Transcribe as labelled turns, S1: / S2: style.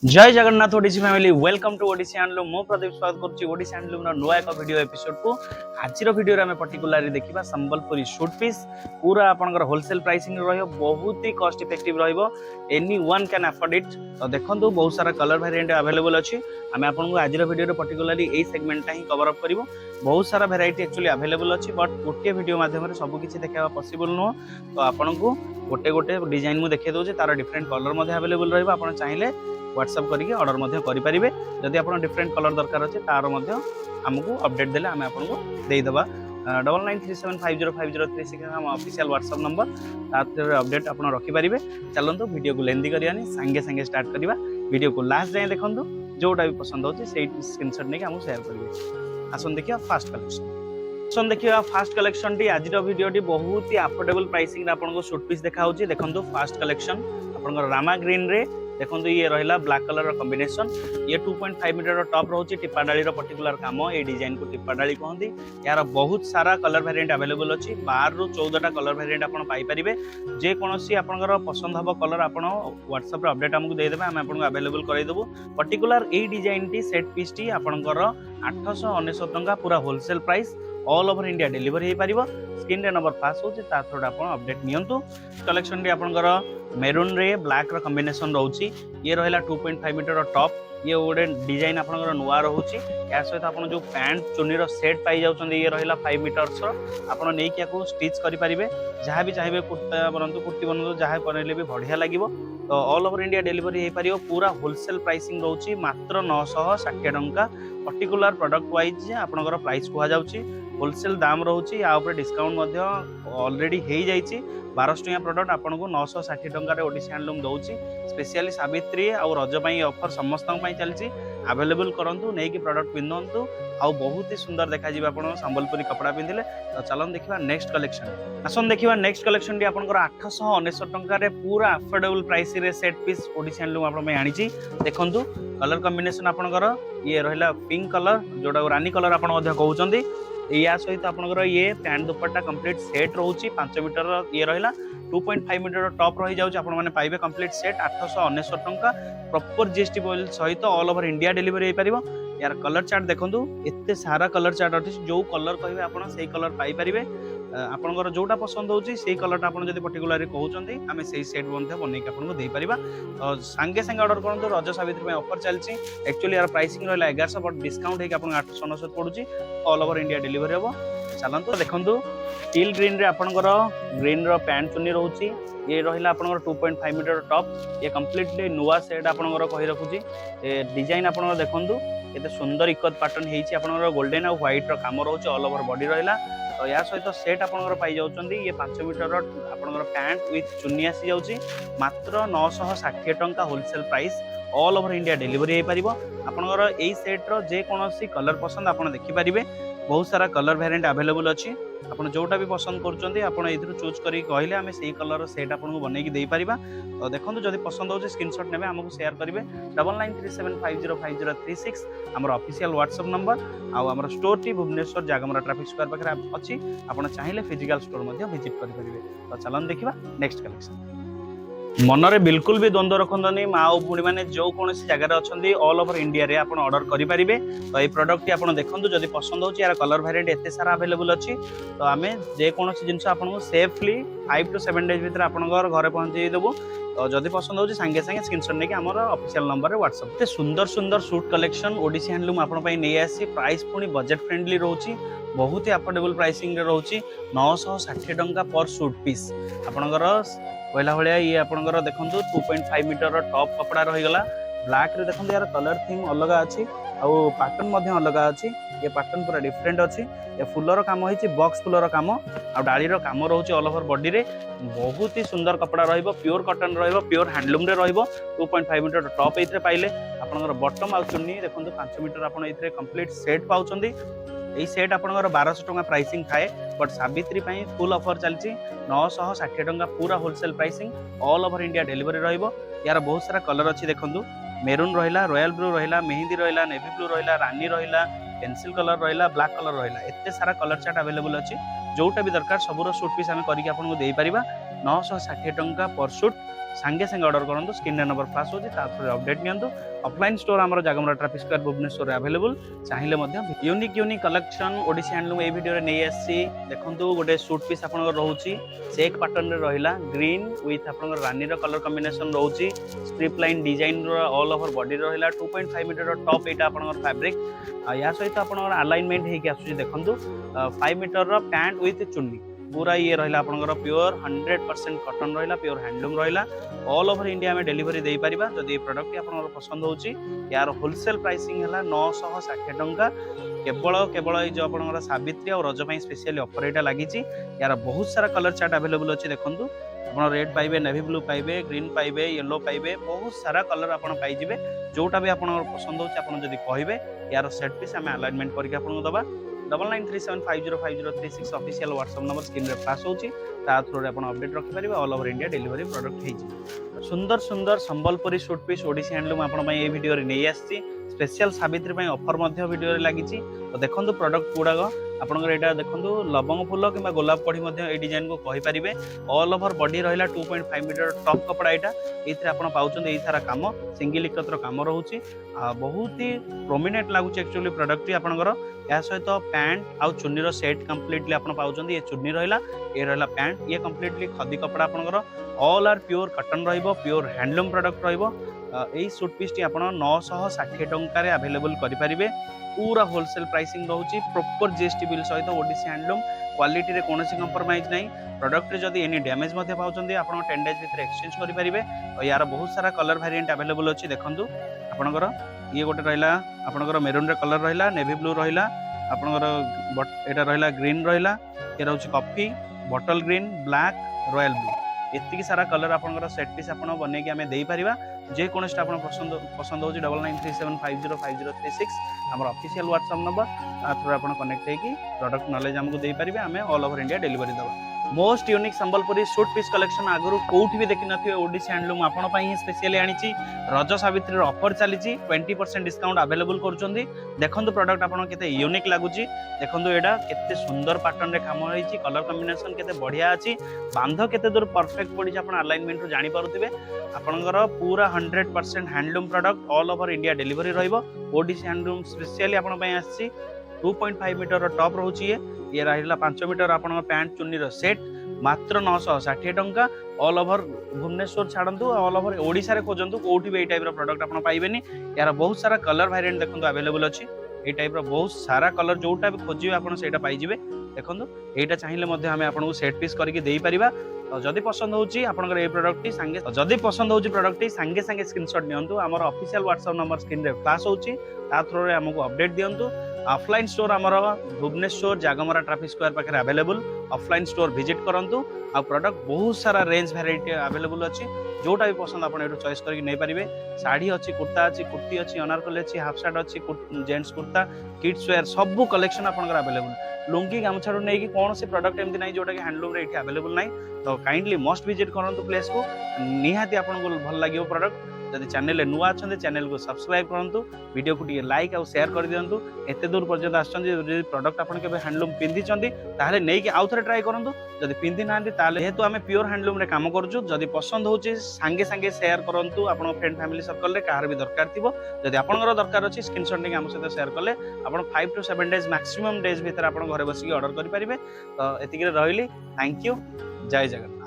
S1: जय Jagannath Odissi family welcome to Odissi handloom मो प्रदीप स्वागत करछि ओडिसी हैंडलूम रो नुआ एक वीडियो एपिसोड को आज वीडियो रे हमें पर्टिकुलरली देखिबा संबलपुरी सूट पीस पूरा आपनकर होलसेल प्राइसिंग रहयो बहुत ही कॉस्ट इफेक्टिव रहइबो anyone can afford it. तो देखंतु बहुत सारा कलर वेरिएंट अवेलेबल अछि हमें आपन को आज वीडियो रे पर्टिकुलरली एई सेगमेंट ही कवर अप करबो। बहुत सारा वेराइटी एक्चुअली अवेलेबल अछि बट गोटे वीडियो माध्यम रे सब किछि देखाबा पॉसिबल नो। तो आपन को गोटे गोटे डिजाइन मु देखे दोजे तार डिफरेंट कलर मध्ये अवेलेबल रहइबो आपन चाहिले व्हाट्सएप करके ऑर्डर मध्य करि परिबे। जदि आपन डिफरेंट कलर दरकार अछि तार मध्य हमकु अपडेट देले हमें आपन को देई दबा 9937505036 हम ऑफिशियल व्हाट्सएप नंबर तार अपडेट आपन रखि परिबे। चलंतु वीडियो को लेंदी करियानी संगे संगे स्टार्ट करिबा। वीडियो को लास्ट जाय देखंतु जोटा भी पसंद होछि सेही स्क्रीनशॉट नेके हमकु शेयर करिवे। आसन देखिया फास्ट कलेक्शन देखिए फास्ट कलेक्शन टी आज वीडियो टी बहुत ही अफोर्डेबल प्राइसिंग आपन को सूट पीस देखा होछि। देखंतु फास्ट कलेक्शन आपन रामा ग्रीन रे देखो ये रहा ब्लैक कलर कॉम्बिनेशन ये 2.5 मीटर टॉप रोचे टिप्पाडाली पर्टिकुलर काम ये डिजाइन को टिप्पाडाली कहते। यार बहुत सारा कलर वेरिएंट अवेलेबल अच्छी 12 ରୁ 14टा कलर वेरिएंट आप पाइपर जेकोसी आपंकर पसंद हम कलर आप व्हाट्सएप अपडेट आमको देदेवे आम आपको अवेलेबल करदेबू। पर्टिकुलर ये डिजाइन टी सेट पीस टी आपंकर 899 टंका पूरा wholesale price all over India delivery हो पार। स्क्रीन रे नंबर पास होचे ता थ्रू आप अपडेट नियंतु। कलेक्शन टी आपंकर मेरून रे ब्लैक रो कॉम्बिनेशन रोची ये रहा 2.5 मीटर टॉप ये गोटे डिजाइन आपंकर नुआ रोचे। या सहित आप जो पैंट चुनी सेट पाई जाउछन ये रहा 5 मीटर्स आपन नहीं कि स्टिच करि परिबे जहाँ भी चाहिए कुर्ता बनतु कुर्ती बनतु जहाँ बनइले भी बढ़िया लगिवो। तो ऑल ओवर इंडिया डिलीवरी हो पार पूरा होलसेल प्राइसिंग रोची मात्र 960 टंका। पर्टिकुलर प्रोडक्ट वाइज आपनकर प्राइस कह जाउची होलसेल दाम रोची या ऊपर डिस्काउंट ऑलरेडी हो जाइए 1200 टंका प्रोडक्ट आपन को 960 टंका ओडिसी हैंडलूम दौची। स्पेशली सावित्री और रज ऑफर समस्त चलती अवेलेबल करंतु नहीं कि प्रोडक्ट पिंधु आउ बहुत ही सुंदर देखा आप संबलपुरी कपड़ा पिंधिले। तो चलन देखा नेक्स्ट कलेक्शन आसन देखा नेक्स्ट कलेक्शन टी आपंकर 899 टंका पूरा अफोर्डेबल प्राइस रे सेट पीस ओडिसी हैंडलूम आपण आनी देखु कलर कॉम्बिनेशन आपंकर ये रहा पिंक कलर जोटा रानी कलर आप कहते। या सहित आपंकर ये पैंट दुपट्टा कंप्लीट सेट रोची 5 मीटर ये रहा 2.5 मीटर टॉप रही जाउछ आपन पाइबे कंप्लीट सेट 899 टंका प्रॉपर जीएसटी बिल सहित ऑल ओवर इंडिया डिलीवरी हो पारिबो। यार कलर चार्ट देखंतु एते सारा कलर चार्ट अछि जो कलर कहबे आपन सेही कलर पाई परिबे। आपनकर जोटा पसंद होची सेही कलर आपन जदी पर्टिकुलरली कहउचंती आमे सेही सेट बंधे बनै के आपन को देई परिबा। संगे संगे ऑर्डर करंतु रज सावित्री में ऑफर चलची एक्चुअली यार प्राइसिंग रहला 1100 बट डिस्काउंट है कि आपन 899 पडुची ऑल ओवर इंडिया डिलीवरी होबो। चलंतु देखंतु टील ग्रीन रे आपनकर ग्रीन रो पैंट चुन्नी रहउची ये रहिला आपनकर 2.5 मीटर टॉप ये कंप्लीटली नुआ सेट आपनकर कहि रखुची डिजाइन आपनकर देखंतु केते सुंदर इकत पैटर्न हेची आपनकर गोल्डन और व्हाइट रो काम रहउची ऑल ओवर बॉडी रहिला। तो या सहित सेट आपनकर पाई जाउचंदी ये 5 मीटर आपनकर पैंट विथ चुन्नी आसी जाउची मात्र 960 टंका wholesale price all over India delivery हो पारिबो। आपनकर एई सेट रो जे कोनोसी कलर पसंद आपन देखि परिबे बहुत सारा कलर वेरिएंट अवेलेबल अच्छी आपन जोटा भी पसंद करुँच आपन एथुरु चूज करी कहले आमे सेही कलर सेट आपन को बनै कि देई परिबा। तो देखंतु जदि पसंद होचे स्क्रीनशॉट नेबे हमकु शेयर करिवे 9937505036 हमर ऑफिशियल व्हाट्सएप नंबर आ हमर स्टोर टी भुवनेश्वर जागमरा ट्रैफिक स्क्वायर पाखरे अछि आपन चाहिले फिजिकल स्टोर मध्ये विजिट करि परिबे। तो चलन देखिबा नेक्स्ट कलेक्शन मनरे बिल्कुल भी द्वंद्व रखनी माँ और भूणी मैंने जो कौन जगह अच्छा ऑल ओवर इंडिया रे आप ऑर्डर करेंगे। तो ये प्रोडक्ट टी आपन देखंतु जदि पसंद हो यार कलर वेरिएंट एते सारा अवेलेबल अच्छी तो आम जेकोसी जिन आपको सेफली 5 to 7 डेज भितर आप घरे पहुंचे देबू। तो जदि पसंद हो संगे संगे स्क्रीनशॉट नहीं आम ऑफिशियल नंबर व्हाट्सएप सुंदर सुंदर सूट कलेक्शन ओडिसी हैंडलूम आप नहीं आसी प्राइस पुणी बजेट फ्रेंडली रोची बहुत ही अफोर्डेबल प्राइसिंग रोची 960 टंका पर सूट पीस आपणकर पहला भाया ये आपंकर देखो 2.5 मीटर टॉप कपड़ा रहीगला ब्लैक रे देखो यार कलर थीम अलग अच्छी आउ पैटर्न अलग अच्छी ये पैटर्न पूरा डिफरेंट अच्छी ये फुलर काम होती बॉक्स फुलर काम आ डाली काम रोचे ऑल ओवर बॉडी रे बहुत ही सुंदर कपड़ा रहिबो प्योर कॉटन रहिबो प्योर हैंडलूम रे रहिबो 2.5 मीटर टॉप एथरे पाइले आपनकर बॉटम आ चुन्नी देखो 5 मीटर आपन एथरे कंप्लीट सेट पाउचंदी। यही सेट आपनकर 1200 टंका प्राइसिंग थाए बट सावित्री पई फुल ऑफर चलची 960 टंका पूरा wholesale pricing all over India delivery रहिबो। यार बहुत सारा कलर अच्छी देखंतु मेरून रहिला रॉयल ब्लू रहिला मेहंदी रहिला नेवी ब्लू रहिला रानी रहिला पेंसिल कलर रहिला ब्लैक कलर रहिला एते सारा कलर चार्ट अवेलेबल अच्छी जोटा भी दरकार सबुर सूट पीस आम करके आपको देई परिबा। 960 टंका पर सूट सांगे सांगे ऑर्डर करंतु स्क्रीन नंबर फ्लैश होची ता थ्रू अपडेट नियंतु ऑफलाइन स्टोर हमर Jagamara traffic square Bhubaneswar available चाहिए unique unique collection Odishi handloom ए वीडियो रे नै आसी देखंतु गोटे सूट पीस आपन रहउची चेक पैटर्न रे रहिला ग्रीन विथ आपन रानी रो कलर कॉम्बिनेशन रहउची स्ट्रिप लाइन डिजाइन रो ऑल ओवर बॉडी रहिला 2.5 मीटर रो टॉप एटा आपन फैब्रिक या सहित आपन अलाइनमेंट हे के आसुची देखंतु 5 मीटर रो पैंट विथ चुन्नी पूरा ये रहिला आपनकर प्योर 100% कॉटन रहिला प्योर हैंडलूम रहिला ऑल ओवर इंडिया में डिलीवरी दे परिबा जदि ये प्रोडक्ट आपनकर पसंद होची यार होलसेल प्राइसिंग हला 960 टंका केवल ये जो आपनकर सावित्री और रज पई स्पेशली ऑफर एटा लागिची यार बहुत सारा कलर चार्ट अवेलेबल अछि देखंतु आपन रेड पाइबे नेवी ब्लू पाइबे ग्रीन पाइबे येलो पाइबे बहुत सारा कलर आपन पाइ जिवे जोटा भी आपनकर पसंद होची आपन जदि कहिबे यार सेट पीस हमें अलाइनमेंट करके आपन दबा 9937505036 ऑफिशियल व्हाट्सएप नंबर स्क्रीन रे फ्लैश होची ता थ्रू रे अपन अपडेट रखि परिबे all over India delivery product हेजी सुंदर सुंदर Sambalpuri suit piece Odishi handloom आपण पई ए वीडियो रे नै आछि स्पेशल सावित्री पई ऑफर मध्ये वीडियो रे लागिची तो देखंतु प्रोडक्ट गुडाक आपनकर एटा देखंतु लवंग फूल किबा गोलाप पड़ी मध्ये ए डिजाइन को कहि परिबे ऑल ओवर बॉडी रहिला 2.5 मीटर टॉप कपड़ा एटा एथरे आपण पाउछन एई सारा काम सिंगल इकत्र काम रहउची बहुत ही प्रोमिनेंट लागुची एक्चुअली प्रोडक्ट आपनकर या सहित पैंट आउ चुन्नी रो सेट कंप्लीटली आपण पाउछन ये चुन्नी रहिला ए रहिला पैंट ये कंप्लीटली खदी कपड़ा आपनकर ऑल आर प्योर कॉटन रहिबो प्योर हैंडलूम प्रोडक्ट रहिबो एई सूट पीस टी आपण 960 टंका रे अवेलेबल करि परिबे पूरा होलसेल प्राइसिंग रहउची प्रॉपर जीएसटी बिल सहित ओडिसी हैंडलूम क्वालिटी रे कोनोसी कंप्रोमाइज नाही प्रोडक्ट रे जदी एनी डैमेज मध्ये पाउछन आपण 10 डेज भीतर एक्सचेंज करि परिबे और यार बहुत सारा कलर वेरिएंट अवेलेबल अछि देखंतु आपनकर ये गोटे रहिला आपनकर मेरून रे कलर रहिला नेवी ब्लू रहिला आपनकर एटा रहिला ग्रीन रहिला ये रहउची coffee bottle green black royal blue एतिकी सारा कलर आपनकर सेट पीस आपण बनै के हमें देई परिबा जे कोनस्ट आपण पसंद होची 9937505036 हमर ऑफिशियल व्हाट्सएप नंबर आ थ्रू आपण कनेक्ट हे की प्रोडक्ट नॉलेज हमको देई परिबे हमें ऑल ओवर इंडिया डिलीवरी दबा most unique Sambalpuri suit piece collection आगु कोठी भी देखि नथिए ओडिसी हैंडलूम आपण पई स्पेशली आनिची रज सावित्री रो ऑफर चलीची 20% डिस्काउंट अवेलेबल करूचंदी देखंतु प्रोडक्ट आपण केते यूनिक लागुची देखंतु एडा केते सुंदर पैटर्न रे काम होईची कलर कॉम्बिनेशन केते बढ़िया अछि बांध केते दूर परफेक्ट पड़ी आपण अलाइनमेंट रो जानि पारुथिबे आपनकर पूरा 100% handloom product all over India delivery रहइबो ओडिसी हैंडलूम स्पेशली आपण पई आछि 2.5 मीटर रो टॉप रहउची ये रहिला 5 मीटर आपण पैंट चुन्नी रो सेट मात्र 960 टंका ऑल ओवर भुवनेश्वर छाड़ंतु ऑल ओवर ओडिसा रे खोजंतु कोठी भी ए टाइप रो प्रोडक्ट आपण पाइबेनी यार बहुत सारा कलर वेरिएंट देखंतु अवेलेबल अछि ए टाइप रो बहुत सारा कलर जोटा भी खोजिबे आपण सेटा पाइ जिवे देखंतु एटा चाहिए मध्ये हमें आपन को सेट पीस करके देई परिबा तो जदि पसंद होची आपनकर ए प्रोडक्ट टी संगे जदि पसंद होची प्रोडक्ट टी संगे संगे स्क्रीनशॉट नियंतु हमर ऑफिशियल व्हाट्सएप नंबर स्क्रीन रे फ्लैश होची ता थ्रू रे हमको अपडेट दियंतु ऑफलाइन स्टोर हमर भुवनेश्वर जागमरा ट्रैफिक स्क्वायर पाखे अवेलेबल ऑफलाइन स्टोर विजिट करंतु आ प्रोडक्ट बहुत सारा रेंज वैरायटी अवेलेबल अछि जोटा भी पसंद आपण एटू चॉइस करके नै परिबे साड़ी अछि कुर्ता अछि कुर्ती अछि अनारकली अछि हाफ शर्ट अछि जेंट्स कुर्ता किड्स वेयर सब कलेक्शन आपनकर अवेलेबल लुंगी गामछाडू नै कि कोन से प्रोडक्ट एमति नै जोटा कि हैंडलूम रे इठी अवेलेबल नै तो काइंडली मस्ट विजिट करंतु प्लेस को निहाती आपन को भल लागियो प्रोडक्ट जदि चैनल नुआ अच्छे चैनल को सब्सक्राइब करूँ वीडियो को टी लाइक और शेयर कर दिंतु एत दूर पर्यटन आसछन प्रोडक्ट आपन के हैंडलूम पिंधि ताले नहीं कि आउ थे ट्राई करूँ जदि पिंधि ना जेहेतु आम प्योर हैंडलूम रे काम करूँ जदि पसंद होची सांगे सांगे शेयर करूँ आपन फ्रेंड फैमिली सर्कल रे कहार भी दरकार थी जदि आपनकर दरकार अच्छी स्क्रीनशॉट नहीं आम सहित शेयर कले आप 5 to 7 डेज मैक्सिमम डेज भीतर आप घर बसिक ऑर्डर करेंगे तो एतिक रही थैंक यू जय जगन्नाथ।